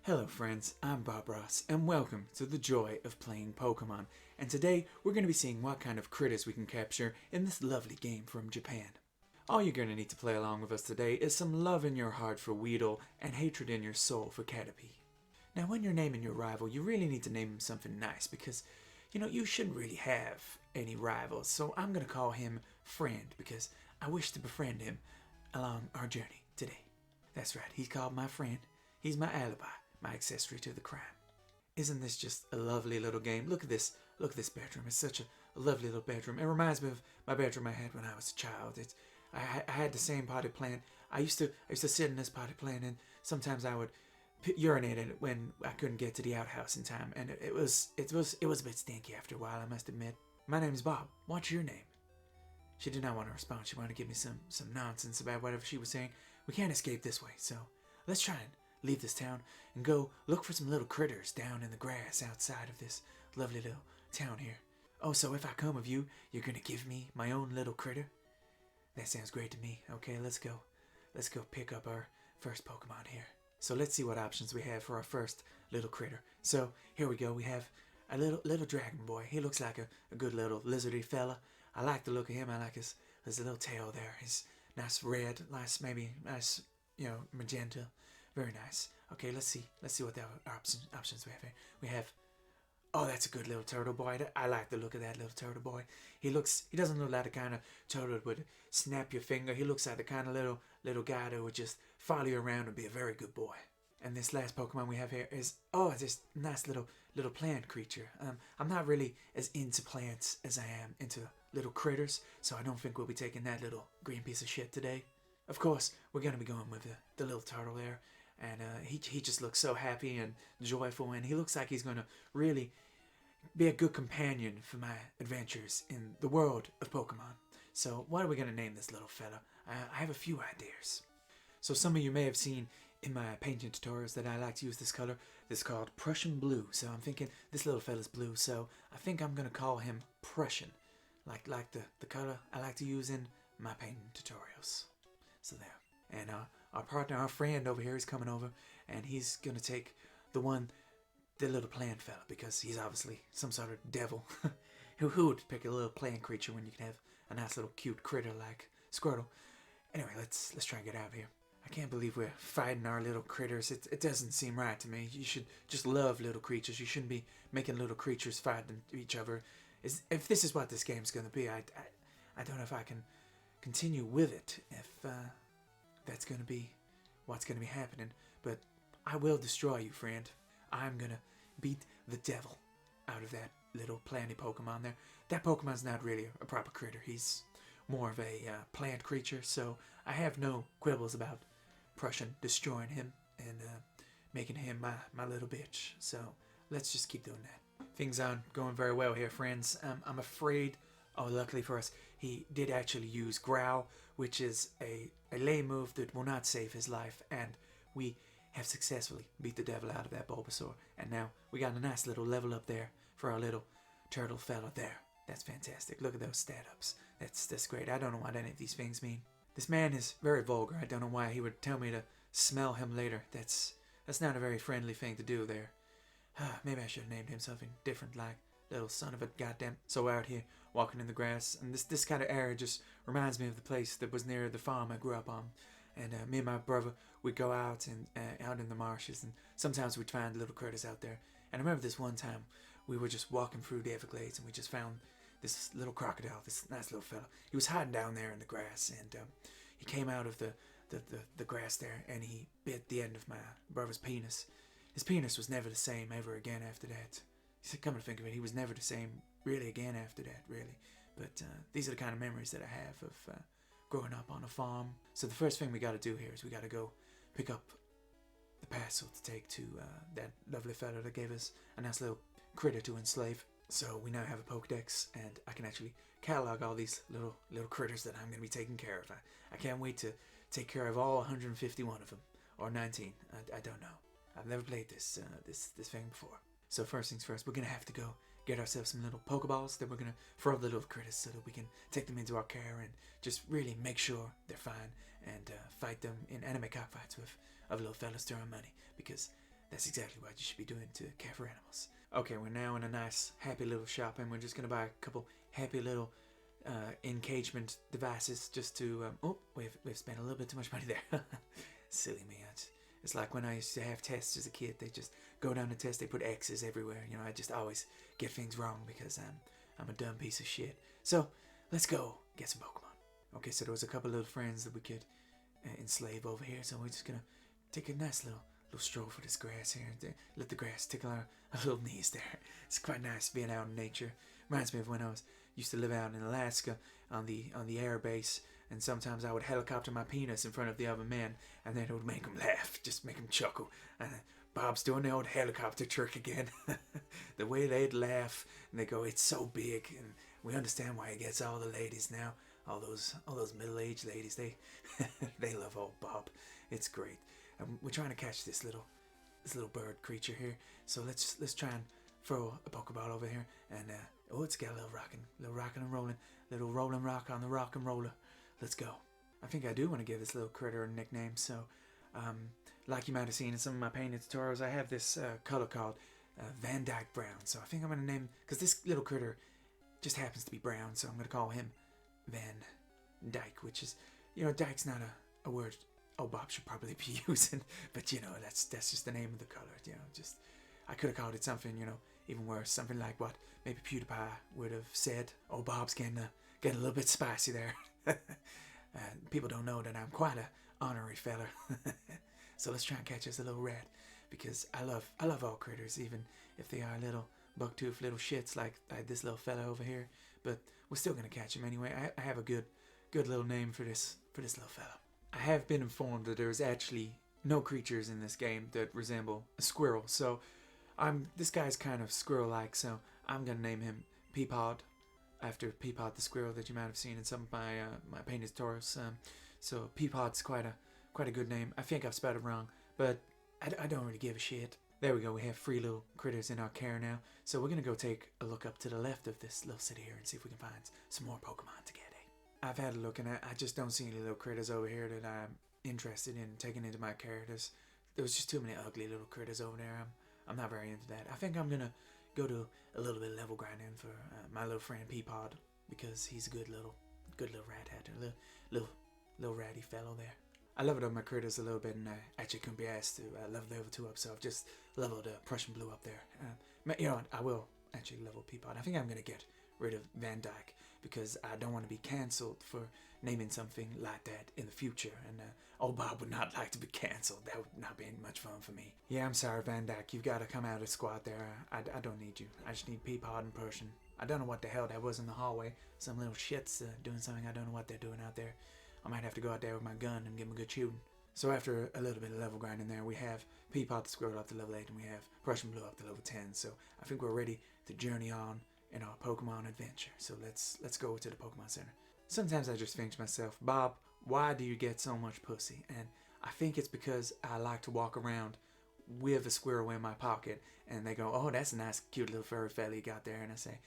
Hello friends, I'm Bob Ross, and welcome to the joy of playing Pokemon. And today, we're going to be seeing what kind of critters we can capture in this lovely game from Japan. All you're going to need to play along with us today is some love in your heart for Weedle and hatred in your soul for Caterpie. Now when you're naming your rival, you really need to name him something nice because, you shouldn't really have any rivals. So I'm going to call him Friend because I wish to befriend him along our journey today. That's right, he's called my friend. He's my alibi, my accessory to the crime. Isn't this just a lovely little game? Look at this bedroom. It's such a lovely little bedroom. It reminds me of my bedroom I had when I was a child. I had the same potty plant. I used to sit in this potty plant, and sometimes I would urinate in it when I couldn't get to the outhouse in time, and it was a bit stinky after a while, I must admit. My name's Bob. What's your name? She did not want to respond. She wanted to give me some nonsense about whatever she was saying. We can't escape this way, so let's try and leave this town and go look for some little critters down in the grass outside of this lovely little town here. Oh, so if I come with you, you're gonna give me my own little critter? That sounds great to me. Okay, let's go pick up our first Pokemon here. So let's see what options we have for our first little critter. So here we go. We have a little dragon boy. He looks like a good little lizardy fella. I like the look of him. I like his little tail there. His nice red, nice magenta. Very nice. Okay, let's see what the options we have here. We have, oh, that's a good little turtle boy. I like the look of that little turtle boy. He doesn't look like the kind of turtle that would snap your finger. He looks like the kind of little guy that would just follow you around and be a very good boy. And this last Pokemon we have here is, oh, this nice little plant creature. I'm not really as into plants as I am into little critters, so I don't think we'll be taking that little green piece of shit today. Of course, we're gonna be going with the little turtle there. And he just looks so happy and joyful, and he looks like he's going to really be a good companion for my adventures in the world of Pokemon. So what are we going to name this little fella? I have a few ideas. So some of you may have seen in my painting tutorials that I like to use this color. This is called Prussian Blue. So I'm thinking this little fella's blue, so I think I'm going to call him Prussian, like the color I like to use in my painting tutorials. So there. And our partner, our friend over here is coming over, and he's gonna take the little plant fella, because he's obviously some sort of devil. Who would pick a little plant creature when you can have a nice little cute critter like Squirtle? Anyway, let's try and get out of here. I can't believe we're fighting our little critters. It doesn't seem right to me. You should just love little creatures. You shouldn't be making little creatures fight each other. If this is what this game's gonna be, I don't know if I can continue with it. If that's going to be what's going to be happening. But I will destroy you, friend. I'm going to beat the devil out of that little planty Pokemon there. That Pokemon's not really a proper critter. He's more of a plant creature, so I have no quibbles about Prussian destroying him and making him my little bitch. So let's just keep doing that. Things aren't going very well here, friends. I'm afraid, luckily for us, he did actually use Growl, which is a lame move that will not save his life, and we have successfully beat the devil out of that Bulbasaur, and now we got a nice little level up there for our little turtle fella there. That's fantastic. Look at those stat ups. That's great. I don't know what any of these things mean. This man is very vulgar. I don't know why he would tell me to smell him later. That's not a very friendly thing to do there. Maybe I should have named him something different, like little son of a goddamn. So out here walking in the grass, and this kind of area just reminds me of the place that was near the farm I grew up on. And me and my brother would go out and out in the marshes, and sometimes we'd find little critters out there. And I remember this one time we were just walking through the Everglades, and we just found this little crocodile, this nice little fella. He was hiding down there in the grass, and he came out of the grass there, and he bit the end of my brother's penis. His penis was never the same ever again after that. Come to think of it, he was never the same really again after that, really. But these are the kind of memories that I have of growing up on a farm. So the first thing we got to do here is we got to go pick up the parcel to take to that lovely fella that gave us a nice little critter to enslave. So we now have a Pokedex, and I can actually catalog all these little critters that I'm going to be taking care of. I can't wait to take care of all 151 of them, or 19. I don't know. I've never played this thing before. So first things first, we're going to have to go get ourselves some little Pokeballs that we're going to throw the little critters so that we can take them into our care and just really make sure they're fine and fight them in anime cockfights with little fellas to earn money, because That's exactly what you should be doing to care for animals. Okay, we're now in a nice, happy little shop, and we're just gonna buy a couple happy little engagement devices just to. Oh, we've spent a little bit too much money there. Silly me. It's like when I used to have tests as a kid. They just go down the test. They put X's everywhere. You know, I just always get things wrong because I'm a dumb piece of shit. So let's go get some Pokemon. Okay, so there was a couple little friends that we could enslave over here. So we're just gonna take a nice little stroll for this grass here. Let the grass tickle our little knees there. It's quite nice being out in nature. Reminds me of when I used to live out in Alaska on the air base, and sometimes I would helicopter my penis in front of the other men, and then it would make them laugh, just make them chuckle. And Bob's doing the old helicopter trick again. The way they'd laugh, and they go, "It's so big," and we understand why he gets all the ladies now. All those middle-aged ladies, they they love old Bob. It's great. And we're trying to catch this little bird creature here. So let's try and throw a Pokeball over here. And oh, it's got a little rocking and rolling, little rolling rock on the rock and roller. Let's go. I think I do want to give this little critter a nickname. So, like you might have seen in some of my painting tutorials, I have this color called Van Dyke Brown. So I think I'm gonna name, because this little critter just happens to be brown, so I'm gonna call him Van Dyke, which is, you know, Dyke's not a word Bob should probably be using, but you know, that's just the name of the color. You know, just I could have called it something, you know, even worse, something like what maybe PewDiePie would have said. Oh, Bob's getting a little bit spicy there. People don't know that I'm quite a ornery fella. So let's try and catch us a little rat, because I love all critters, even if they are little buck-toothed little shits like this little fella over here. But we're still gonna catch him anyway. I have a good little name for this little fella. I have been informed that there's actually no creatures in this game that resemble a squirrel, so this guy's kind of squirrel-like, so I'm gonna name him Peapod, after Peapod the squirrel that you might have seen in some of my painted tutorials. So Peapod's quite a good name. I think I've spelled it wrong, but I don't really give a shit. There we go. We have 3 little critters in our care now, so we're gonna go take a look up to the left of this little city here and see if we can find some more Pokemon to get. I've had a look, and I just don't see any little critters over here that I'm interested in taking into my care. There's just too many ugly little critters over there. I'm not very into that. I think I'm gonna go to a little bit of level grinding for my little friend Peapod, because he's a good little rat hatter, little ratty fellow there. I leveled up my critters a little bit, and I actually couldn't be asked to level level 2 up, so I've just leveled Prussian Blue up there. You know what? I will actually level Peapod. I think I'm gonna get rid of Van Dyke, because I don't want to be cancelled for naming something like that in the future, and old Bob would not like to be cancelled. That would not be much fun for me. Yeah, I'm sorry, Van Dyke, you've got to come out of the squad there. I don't need you. I just need Peapod in person. I don't know what the hell that was in the hallway. Some little shits doing something. I don't know what they're doing out there. I might have to go out there with my gun and give them a good shooting. So after a little bit of level grinding there, we have Peapod the squirrel up to level 8, and we have Prussian Blue up to level 10. So I think we're ready to journey on in our Pokemon adventure. So let's go to the Pokemon Center. Sometimes I just think to myself, Bob, why do you get so much pussy? And I think it's because I like to walk around with a squirrel in my pocket, and they go, "Oh, that's a nice, cute little furry fella you got there." And I say,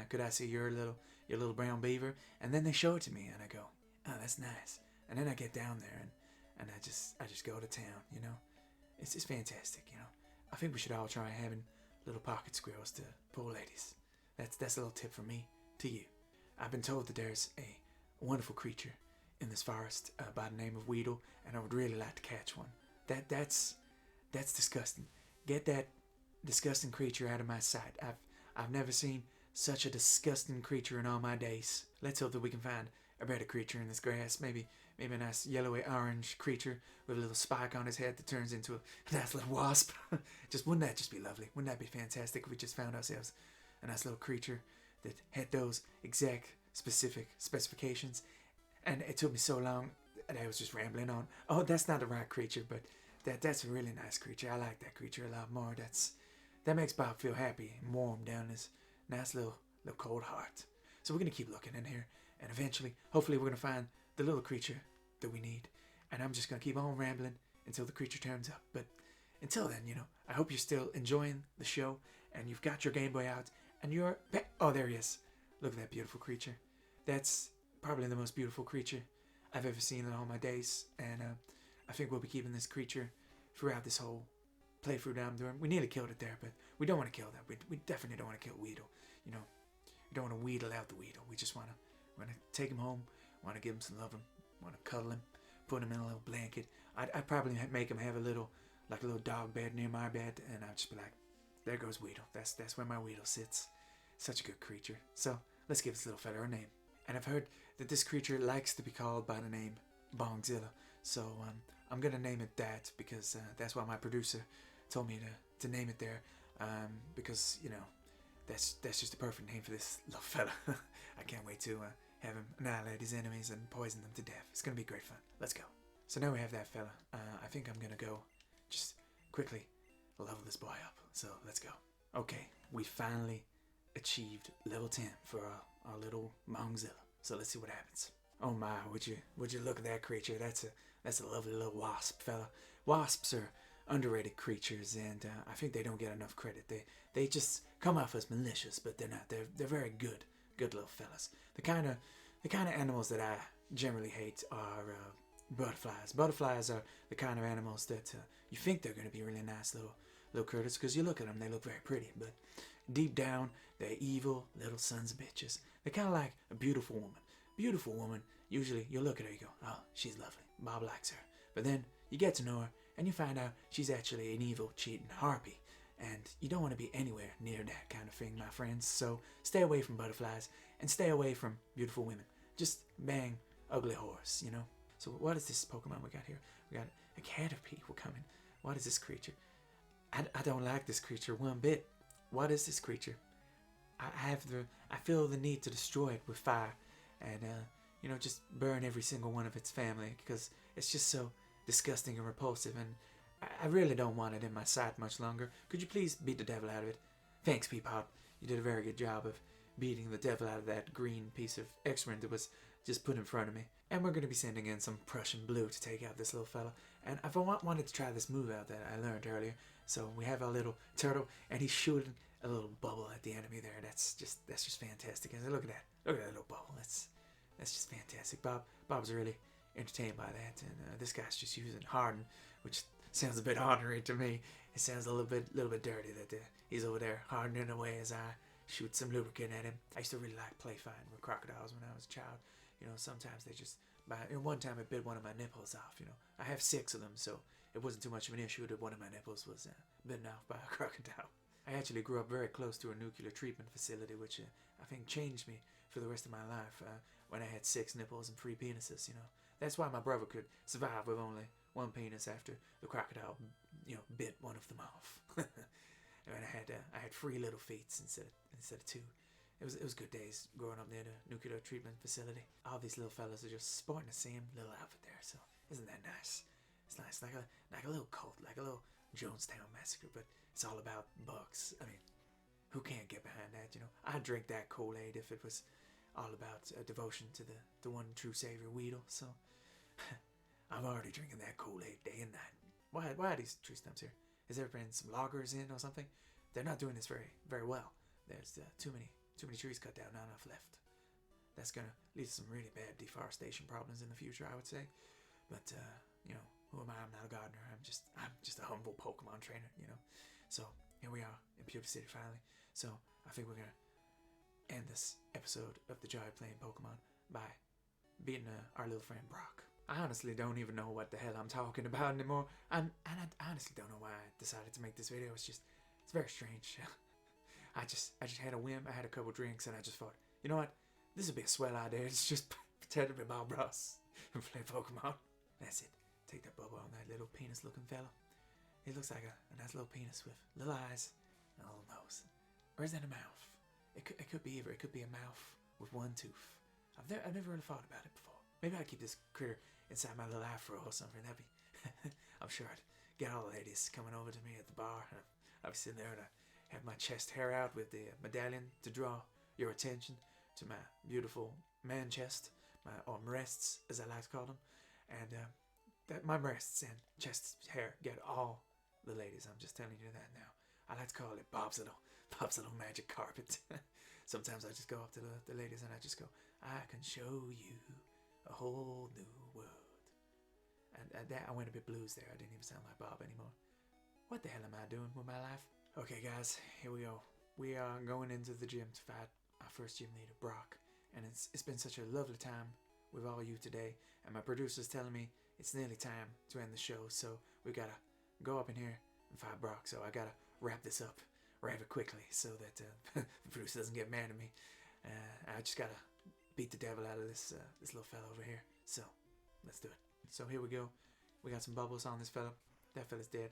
could I see your little brown beaver? And then they show it to me, and I go, "Oh, that's nice." And then I get down there, and I just go to town. You know, it's just fantastic. You know, I think we should all try having little pocket squirrels to poor ladies. That's a little tip from me to you. I've been told that there's a wonderful creature in this forest by the name of Weedle, and I would really like to catch one. That's disgusting. Get that disgusting creature out of my sight. I've never seen such a disgusting creature in all my days. Let's hope that we can find a better creature in this grass. Maybe a nice yellowy orange creature with a little spike on his head that turns into a nice little wasp. Wouldn't that just be lovely? Wouldn't that be fantastic if we just found ourselves a nice little creature that had those exact specifications? And it took me so long that I was just rambling on. Oh, that's not the right creature, but that's a really nice creature. I like that creature a lot more. That makes Bob feel happy and warm down his nice little cold heart. So we're gonna keep looking in here, and eventually, hopefully, we're gonna find the little creature that we need. And I'm just gonna keep on rambling until the creature turns up. But until then, you know, I hope you're still enjoying the show, and you've got your Game Boy out, and you're... Oh, there he is. Look at that beautiful creature. That's probably the most beautiful creature I've ever seen in all my days, and I think we'll be keeping this creature throughout this whole playthrough that I'm doing. We nearly killed it there, but we don't want to kill that. We definitely don't want to kill Weedle. You know, we don't want to wheedle out the Weedle. We just want to take him home. Want to give him some love. Want to cuddle him. Put him in a little blanket. I'd probably make him have a little dog bed near my bed, and I'd just be like, there goes Weedle. That's where my Weedle sits. Such a good creature. So let's give this little fella a name. And I've heard that this creature likes to be called by the name Bongzilla. So I'm gonna name it that because that's why my producer told me to name it there. Because you know that's just the perfect name for this little fella. I can't wait to have him annihilate his enemies and poison them to death. It's gonna be great fun. Let's go. So now we have that fella. I think I'm gonna go just quickly level this boy up. So let's go. Okay, we finally achieved level 10 for our little Bongzilla. So let's see what happens. Oh my, would you look at that creature? That's a lovely little wasp fella. Wasps are underrated creatures, and I think they don't get enough credit. They just come off as malicious, but they're not. They're very good little fellas. The kind of animals that I generally hate are butterflies. Butterflies are the kind of animals that you think they're going to be really nice little critters, because you look at them, they look very pretty, but deep down, they're evil little sons of bitches. They're kind of like a beautiful woman. Beautiful woman, usually you look at her, you go, oh, she's lovely. Bob likes her. But then you get to know her, and you find out she's actually an evil, cheating harpy. And you don't want to be anywhere near that kind of thing, my friends. So stay away from butterflies, and stay away from beautiful women. Just bang ugly whores, you know? So what is this Pokemon we got here? We got a Caterpie coming. What is this creature? I don't like this creature one bit. What is this creature? I feel the need to destroy it with fire, and you know, just burn every single one of its family, because it's just so disgusting and repulsive, and I really don't want it in my sight much longer. Could you please beat the devil out of it? Thanks, Peepop. You did a very good job of beating the devil out of that green piece of excrement that was just put in front of me. And we're going to be sending in some Prussian blue to take out this little fella. And I've wanted to try this move out that I learned earlier. So we have our little turtle, and he's shooting a little bubble at the enemy there. That's just fantastic. And look at that. Look at that little bubble. That's just fantastic. Bob's really entertained by that. And this guy's just using Harden, which sounds a bit ornery to me. It sounds a little bit dirty that he's over there hardening away as I shoot some lubricant at him. I used to really like play fighting with crocodiles when I was a child. You know, sometimes they just, one time it bit one of my nipples off, you know. I have 6 of them, so it wasn't too much of an issue that one of my nipples was bitten off by a crocodile. I actually grew up very close to a nuclear treatment facility, which I think changed me for the rest of my life when I had 6 nipples and 3 penises, you know. That's why my brother could survive with only 1 penis after the crocodile, you know, bit one of them off. And I had 3 little feet instead of 2. It was good days growing up near the nuclear treatment facility. All these little fellas are just sporting the same little outfit there, so isn't that nice? It's nice, like a little cult, like a little Jonestown massacre, but it's all about bugs. I mean, who can't get behind that, you know? I'd drink that Kool-Aid if it was all about devotion to the one true savior, Weedle, so I'm already drinking that Kool-Aid day and night. Why are these tree stumps here? Has there been some loggers in or something? They're not doing this very well. There's too many trees cut down, not enough left. That's gonna lead to some really bad deforestation problems in the future, I would say. But you know, who am I? I'm not a gardener. I'm just a humble Pokemon trainer, you know. So here we are in Pewter City finally. So I think we're gonna end this episode of the Joy of Playing Pokemon by beating our little friend Brock. I honestly don't even know what the hell I'm talking about anymore. I honestly don't know why I decided to make this video. It's very strange. I just had a whim. I had a couple drinks, and I just thought, you know what? This would be a swell idea. It's just pretend to be Bob Ross and play Pokemon. That's it. Take that bubble on that little penis-looking fella. It looks like a nice little penis with little eyes and a little nose. Or is that a mouth? It could be either. It could be a mouth with 1 tooth. I've never really thought about it before. Maybe I'd keep this critter inside my little afro or something. That'd be. I'm sure I'd get all the ladies coming over to me at the bar. I'd be sitting there and I have my chest hair out with the medallion to draw your attention to my beautiful man chest, or breasts as I like to call them, and that my breasts and chest hair get all the ladies. I'm just telling you that now. I like to call it Bob's little magic carpet. Sometimes I just go up to the ladies and I just go, I can show you a whole new world. And that I went a bit blues there. I didn't even sound like Bob anymore. What the hell am I doing with my life? Okay, guys, here we go. We are going into the gym to fight our first gym leader, Brock. And it's been such a lovely time with all you today. And my producer's telling me it's nearly time to end the show, so we gotta go up in here and fight Brock. So I gotta wrap this up rather quickly so that the producer doesn't get mad at me. I just gotta beat the devil out of this little fella over here. So let's do it. So here we go. We got some bubbles on this fella. That fella's dead.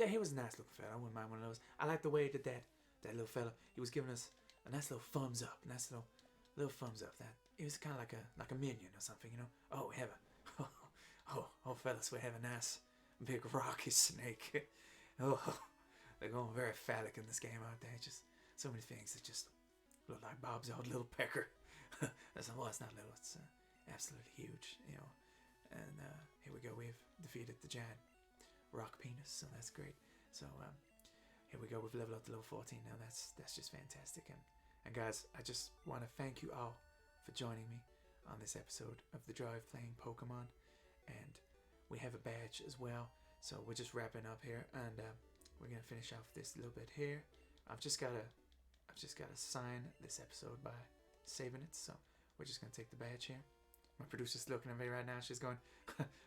He was a nice looking fella. I wouldn't mind one of those. I like the way that that little fella, he was giving us a nice little thumbs up. Nice little thumbs up. That it was kind of like a minion or something, you know. Oh, we have oh fellas, we have a nice big rocky snake. Oh, they're going very phallic in this game, aren't they? Just so many things that just look like Bob's old little pecker. It's not little. It's absolutely huge, you know. And here we go. We've defeated the giant rock penis, so that's great. So here we go. We've leveled up to level 14 now. That's just fantastic. And guys, I just want to thank you all for joining me on this episode of The Joy of Playing Pokemon. And we have a badge as well. So we're just wrapping up here, and we're gonna finish off this little bit here. I've just gotta sign this episode by saving it. So we're just gonna take the badge here. My producer's looking at me right now. She's going,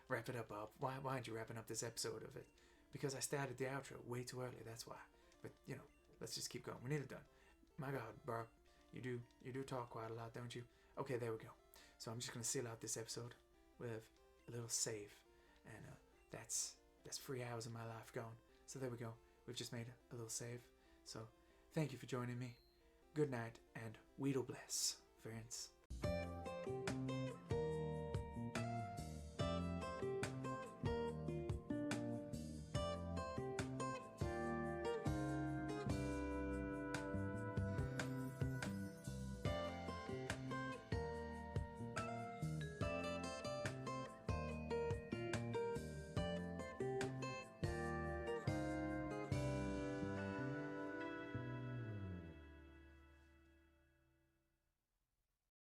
wrap it up, Bob. Why aren't you wrapping up this episode of it? Because I started the outro way too early, that's why. But, you know, let's just keep going. We're nearly done. My God, Brock, you do talk quite a lot, don't you? Okay, there we go. So I'm just going to seal out this episode with a little save. And that's 3 hours of my life gone. So there we go. We've just made a little save. So thank you for joining me. Good night, and Weedle bless, friends.